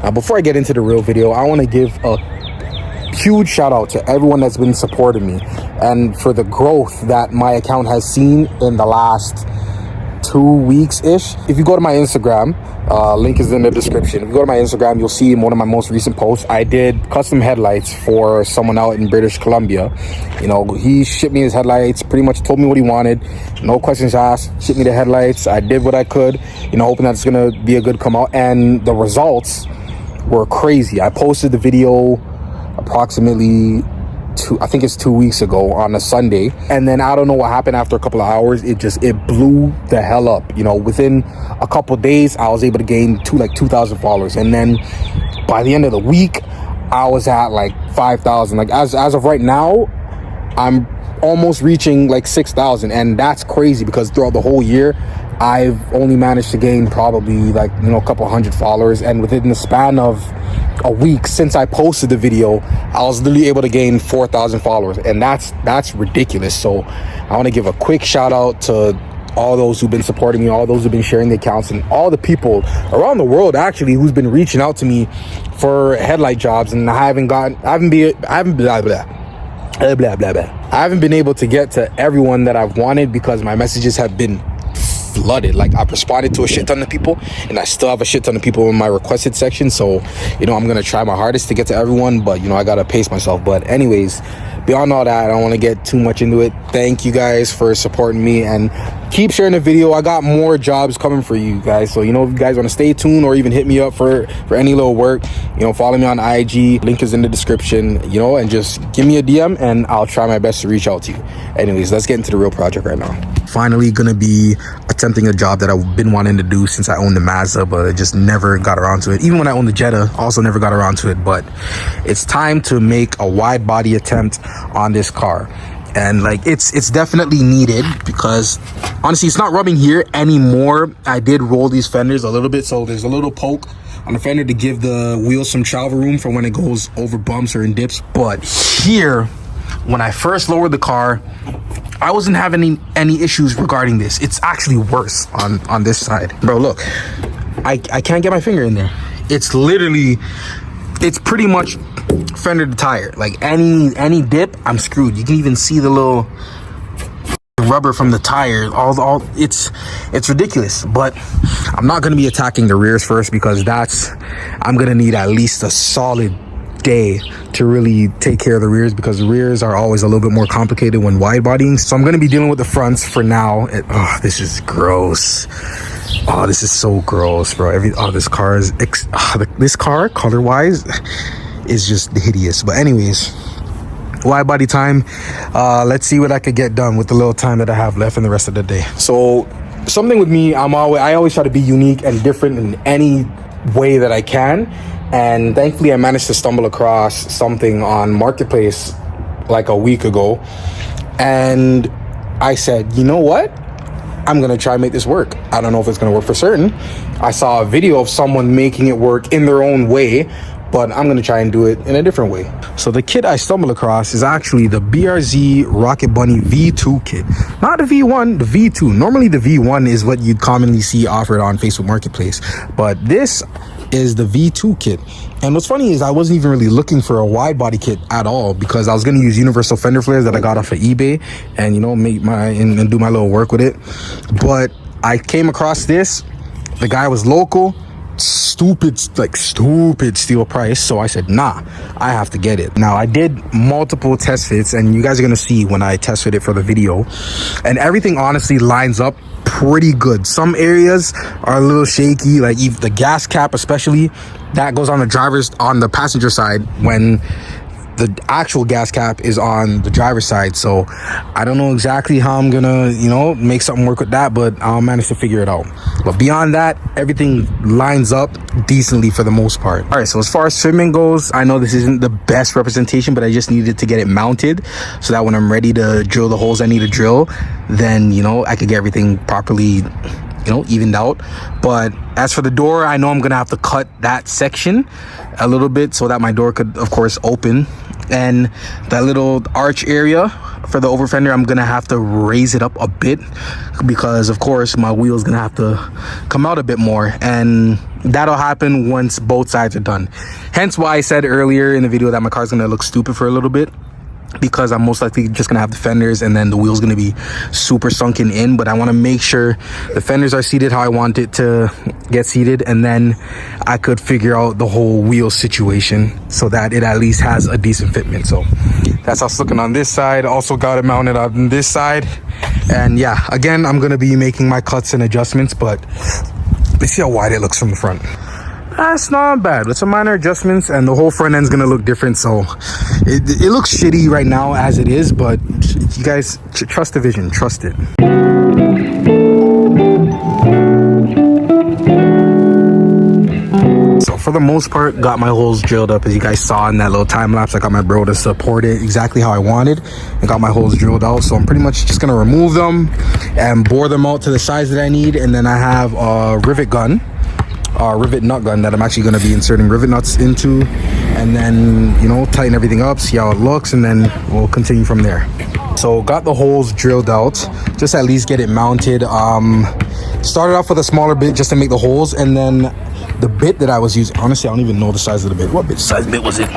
Now, before I get into the real video, I want to give a huge shout out to everyone that's been supporting me and for the growth that my account has seen in the last 2 weeks ish. If you go to my Instagram, link is in the description. If you go to my Instagram, you'll see in one of my most recent posts, I did custom headlights for someone out in British Columbia. You know, he shipped me his headlights, pretty much told me what he wanted, no questions asked, shipped me the headlights. I did what I could, you know, hoping that it's gonna be a good come out, and the results were crazy. I posted the video approximately I think it's 2 weeks ago on a Sunday, and then I don't know what happened after a couple of hours. It blew the hell up. You know, within a couple days I was able to gain 2,000 followers, and then by the end of the week I was at like 5,000. Like as of right now, I'm almost reaching like 6,000, and that's crazy because throughout the whole year I've only managed to gain probably like, you know, a couple hundred followers, and within the span of a week since I posted the video, I was literally able to gain 4,000 followers, and that's ridiculous. So I want to give a quick shout out to all those who've been supporting me, all those who've been sharing the accounts, and all the people around the world actually who's been reaching out to me for headlight jobs, and I haven't been able to get to everyone that I've wanted because my messages have been flooded. Like, I've responded to a shit ton of people, and I still have a shit ton of people in my requested section. So, you know, I'm gonna try my hardest to get to everyone, but you know, I gotta pace myself. But anyways, beyond all that, I don't want to get too much into it. Thank you guys for supporting me, and keep sharing the video. I got more jobs coming for you guys, so you know, if you guys want to stay tuned or even hit me up for any little work, you know, follow me on IG, link is in the description, you know, and just give me a DM and I'll try my best to reach out to you. Anyways, let's get into the real project right now. Finally gonna be attempting a job that I've been wanting to do since I owned the Mazda, but I just never got around to it. Even when I owned the Jetta, also never got around to it. But it's time to make a wide body attempt on this car, and like it's definitely needed because honestly it's not rubbing here anymore. I did roll these fenders a little bit, so there's a little poke on the fender to give the wheels some travel room for when it goes over bumps or in dips. But here, when I first lowered the car, I wasn't having any issues regarding this. It's actually worse on this side. Bro, look, I can't get my finger in there. It's pretty much fender to tire. Like any dip, I'm screwed. You can even see the little rubber from the tire. It's ridiculous. But I'm not gonna be attacking the rears first because I'm gonna need at least a solid day to really take care of the rears, because the rears are always a little bit more complicated when wide bodying. So I'm going to be dealing with the fronts for now. This is gross. Oh, this is so gross, bro. This car is this car color wise is just hideous. But anyways, wide body time. Let's see what I could get done with the little time that I have left in the rest of the day. So something with me, I always try to be unique and different in any way that I can. And thankfully I managed to stumble across something on Marketplace like a week ago, and I said, you know what, I'm gonna try and make this work. I don't know if it's gonna work for certain. I saw a video of someone making it work in their own way, but I'm gonna try and do it in a different way. So the kit I stumbled across is actually the BRZ Rocket Bunny V2 kit. Not the V1, the V2. Normally the V1 is what you'd commonly see offered on Facebook Marketplace, but this is the V2 kit. And what's funny is I wasn't even really looking for a wide body kit at all, because I was going to use universal fender flares that I got off of eBay and, you know, make and do my little work with it. But I came across this. The guy was local. Stupid steal price. So I said, nah, I have to get it. Now I did multiple test fits, and you guys are gonna see when I test fit it for the video, and everything honestly lines up pretty good. Some areas are a little shaky, like the gas cap especially, that goes on the passenger side when the actual gas cap is on the driver's side. So I don't know exactly how I'm gonna, you know, make something work with that, but I'll manage to figure it out. But beyond that, everything lines up decently for the most part. All right, so as far as fitment goes, I know this isn't the best representation, but I just needed to get it mounted so that when I'm ready to drill the holes I need to drill, then, you know, I could get everything properly, you know, evened out. But as for the door, I know I'm gonna have to cut that section a little bit so that my door could of course open, and that little arch area for the over fender, I'm gonna have to raise it up a bit because of course my wheel's gonna have to come out a bit more, and that'll happen once both sides are done. Hence why I said earlier in the video that my car's gonna look stupid for a little bit, because I'm most likely just gonna have the fenders and then the wheel's gonna be super sunken in. But I want to make sure the fenders are seated how I want it to get seated, and then I could figure out the whole wheel situation so that it at least has a decent fitment. So that's how it's looking on this side. Also got it mounted on this side, and yeah, again, I'm gonna be making my cuts and adjustments, but let's see how wide it looks from the front. That's not bad. With some minor adjustments, and the whole front end's gonna look different. So it looks shitty right now as it is, but you guys trust the vision, trust it. So for the most part, got my holes drilled up. As you guys saw in that little time lapse, I got my bro to support it exactly how I wanted and got my holes drilled out. So I'm pretty much just gonna remove them and bore them out to the size that I need, and then I have a rivet gun, rivet nut gun, that I'm actually going to be inserting rivet nuts into, and then, you know, tighten everything up, see how it looks, and then we'll continue from there. So got the holes drilled out, just at least get it mounted. Started off with a smaller bit just to make the holes, and then the bit that I was using, honestly I don't even know the size of the bit. What size bit was it?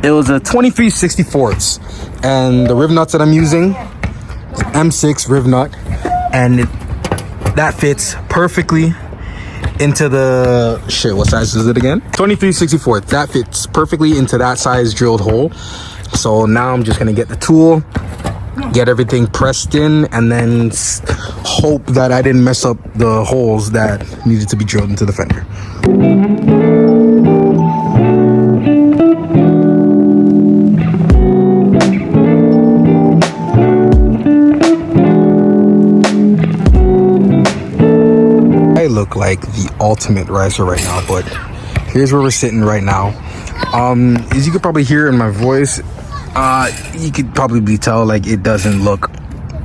It was a 23/64, and the riv nuts that I'm using is M6 riv nut, and that fits perfectly into the what size is it again? 23/64. That fits perfectly into that size drilled hole. So now I'm just gonna get the tool, get everything pressed in, and then hope that I didn't mess up the holes that needed to be drilled into the fender. Look like the ultimate riser right now, but here's where we're sitting right now. As you could probably hear in my voice, you could probably tell like it doesn't look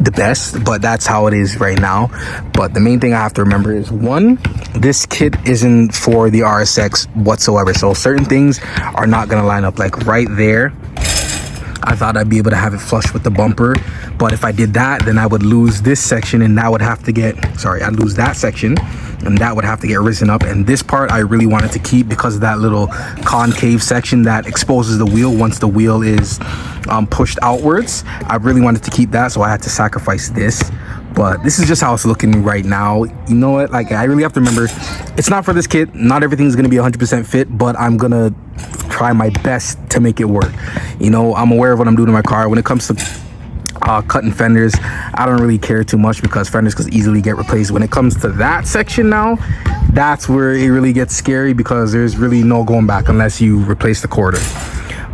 the best, but that's how it is right now. But the main thing I have to remember is, one, this kit isn't for the RSX whatsoever, so certain things are not gonna line up. Like right there, I thought I'd be able to have it flush with the bumper, but if I did that, then I would lose this section, and that would have to get, I'd lose that section, and that would have to get risen up. And this part I really wanted to keep because of that little concave section that exposes the wheel once the wheel is pushed outwards. I really wanted to keep that, so I had to sacrifice this. But this is just how it's looking right now. You know what, like, I really have to remember, it's not for this kit. Not everything's gonna be 100% fit, but I'm gonna try my best to make it work. You know, I'm aware of what I'm doing in my car. When it comes to cutting fenders, I don't really care too much because fenders can easily get replaced. When it comes to that section now, that's where it really gets scary, because there's really no going back unless you replace the quarter.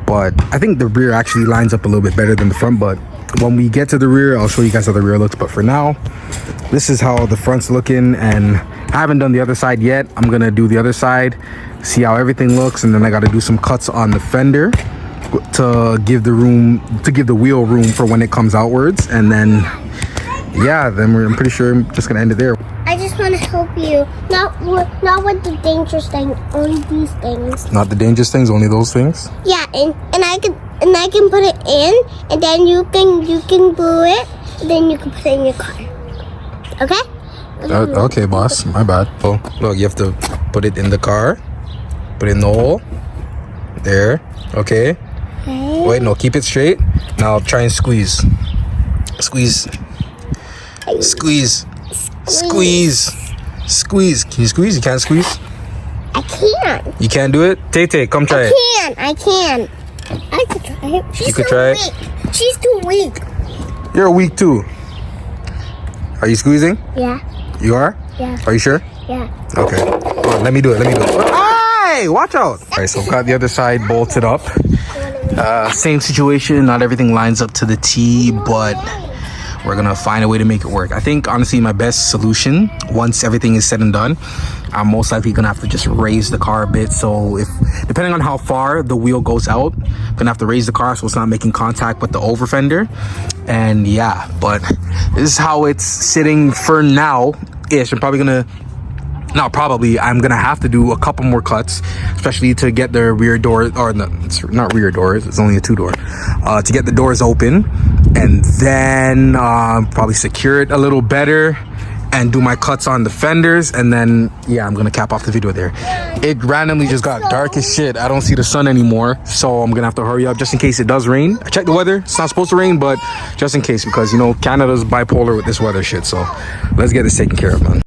But I think the rear actually lines up a little bit better than the front, but when we get to the rear, I'll show you guys how the rear looks. But for now, this is how the front's looking, and I haven't done the other side yet. I'm gonna do the other side, see how everything looks, and then I got to do some cuts on the fender to give the wheel room for when it comes outwards. And then yeah, then I'm pretty sure I'm just gonna end it there. I just want to help you, not with the dangerous things, only these things. Not the dangerous things, only those things. Yeah, and I can put it in, and then you can glue it, and then you can put it in your car. Okay? Okay, boss. My bad. Oh, look, you have to put it in the car. Put it in the hole. There. Okay. Wait, no, keep it straight. Now try and squeeze. Squeeze. Squeeze. Squeeze. Squeeze. Can you squeeze? You can't squeeze? I can't. You can't do it? Tay, come try it. I can try it. You could try it? She's too weak. You're weak too. Are you squeezing? Yeah. You are? Yeah. Are you sure? Yeah. Okay. Oh, let me do it. Hey, watch out. All right, so I've got the other side bolted up. Same situation. Not everything lines up to the T, but we're gonna find a way to make it work. I think honestly my best solution, once everything is said and done, I'm most likely gonna have to just raise the car a bit. So if, depending on how far the wheel goes out, I'm gonna have to raise the car so it's not making contact with the over fender. And yeah, but this is how it's sitting for now ish. I'm gonna have to do a couple more cuts, especially to get the rear door, or no, it's not rear doors, it's only a two door, to get the doors open. and then probably secure it a little better and do my cuts on the fenders, and then yeah, I'm gonna cap off the video there. It randomly just got dark as shit. I don't see the sun anymore, so I'm gonna have to hurry up just in case it does rain. I checked the weather, it's not supposed to rain, but just in case, because you know Canada's bipolar with this weather shit. So let's get this taken care of, man.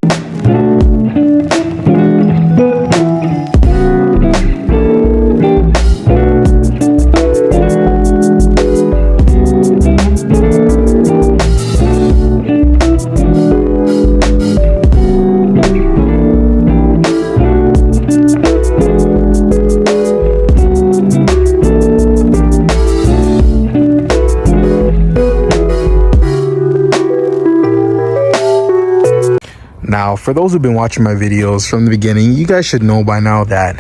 Now, for those who've been watching my videos from the beginning, you guys should know by now that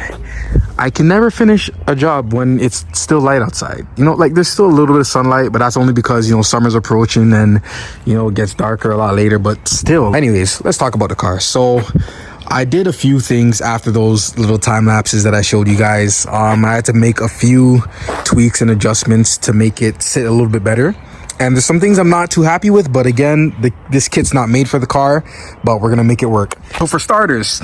I can never finish a job when it's still light outside. You know, like there's still a little bit of sunlight, but that's only because, you know, summer's approaching and, you know, it gets darker a lot later, but still. Anyways, let's talk about the car. So I did a few things after those little time lapses that I showed you guys. I had to make a few tweaks and adjustments to make it sit a little bit better. And there's some things I'm not too happy with, but again, this kit's not made for the car, but we're gonna make it work. So for starters,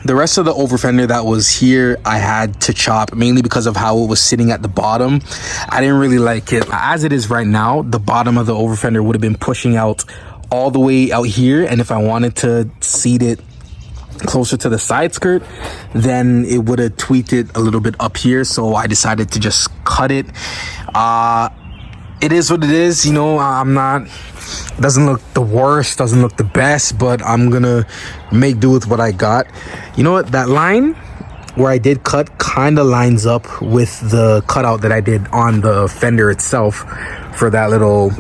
the rest of the over fender that was here, I had to chop, mainly because of how it was sitting at the bottom. I didn't really like it. As it is right now, the bottom of the over fender would have been pushing out all the way out here, and if I wanted to seat it closer to the side skirt, then it would have tweaked it a little bit up here, so I decided to just cut it. It is what it is, you know. Doesn't look the worst, doesn't look the best, but I'm gonna make do with what I got. You know what, that line where I did cut kind of lines up with the cutout that I did on the fender itself for that little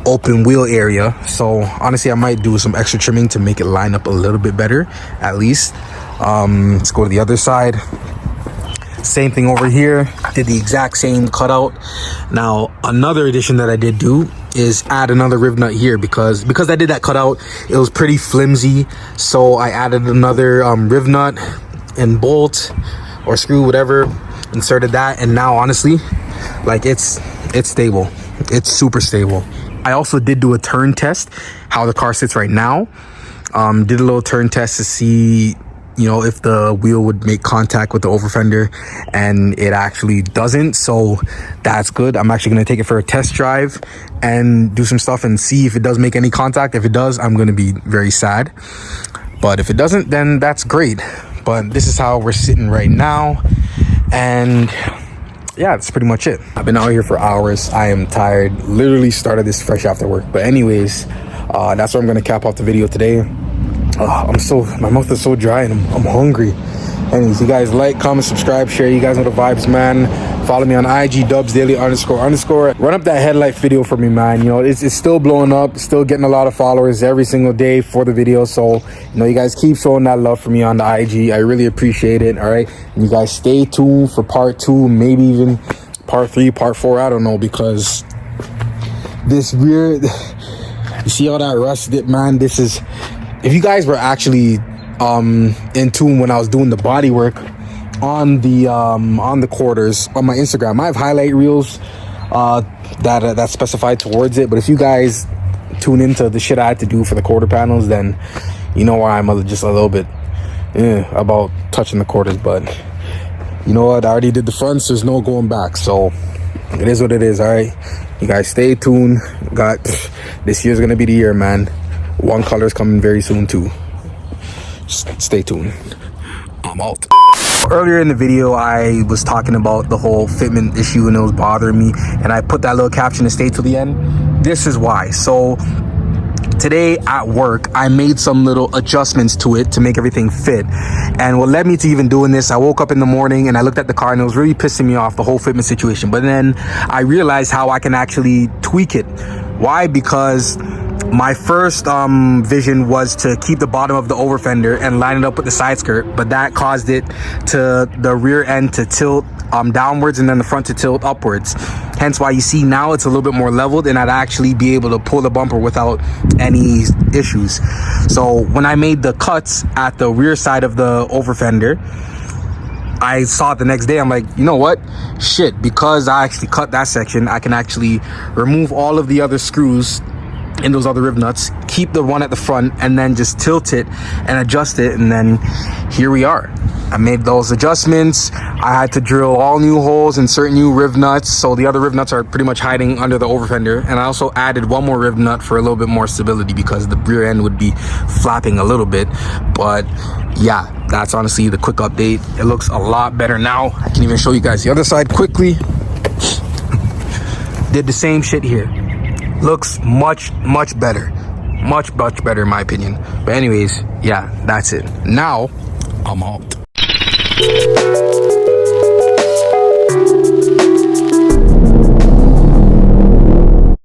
open wheel area. So honestly, I might do some extra trimming to make it line up a little bit better, at least. Let's go to the other side. Same thing over here, did the exact same cutout. Now another addition that I did do is add another riv nut here, because I did that cutout, it was pretty flimsy, so I added another riv nut and bolt or screw, whatever, inserted that, and now honestly, like it's stable. It's super stable. I also did do a turn test, how the car sits right now. Did a little turn test to see, you know, if the wheel would make contact with the over fender, and it actually doesn't, so that's good. I'm actually going to take it for a test drive and do some stuff and see if it does make any contact. If it does, I'm going to be very sad, but if it doesn't, then that's great. But this is how we're sitting right now, and yeah, that's pretty much it. I've been out here for hours. I am tired. Literally started this fresh after work, but anyways, that's where I'm going to cap off the video today. My mouth is so dry and I'm hungry. Anyways, you guys like, comment, subscribe, share. You guys know the vibes, man. Follow me on IG, dubsdaily__. Run up that headlight video for me, man. You know, it's still blowing up, still getting a lot of followers every single day for the video. So, you know, you guys keep showing that love for me on the IG. I really appreciate it, all right? And you guys stay tuned for part 2, maybe even part 3, part 4, I don't know, because this rear, you see all that rust dip, man? This is... If you guys were actually in tune when I was doing the body work on the quarters on my Instagram, I have highlight reels that specified towards it. But if you guys tune into the shit I had to do for the quarter panels, then you know why I'm just a little bit about touching the quarters. But you know what, I already did the fronts, there's no going back, so it is what it is. All right, you guys stay tuned. This year's gonna be the year, man. One color is coming very soon too. Stay tuned. I'm out. Earlier in the video, I was talking about the whole fitment issue and it was bothering me, and I put that little caption to stay till the end. This is why. So today at work, I made some little adjustments to it to make everything fit. And what led me to even doing this, I woke up in the morning and I looked at the car and it was really pissing me off, the whole fitment situation. But then I realized how I can actually tweak it. Why? Because my first vision was to keep the bottom of the over fender and line it up with the side skirt, but that caused it to the rear end to tilt downwards and then the front to tilt upwards. Hence why you see now it's a little bit more leveled and I'd actually be able to pull the bumper without any issues. So when I made the cuts at the rear side of the over fender, I saw it the next day. I'm like, you know what? Shit, because I actually cut that section, I can actually remove all of the other screws in those other riv nuts, keep the one at the front, and then just tilt it and adjust it, and then here we are. I made those adjustments. I had to drill all new holes, insert new riv nuts, so the other riv nuts are pretty much hiding under the over fender. And I also added one more riv nut for a little bit more stability because the rear end would be flapping a little bit. But yeah, that's honestly the quick update. It looks a lot better now. I can even show you guys the other side quickly. Did the same shit here. Looks much better. Much better in my opinion. But anyways, yeah, that's it. Now I'm out.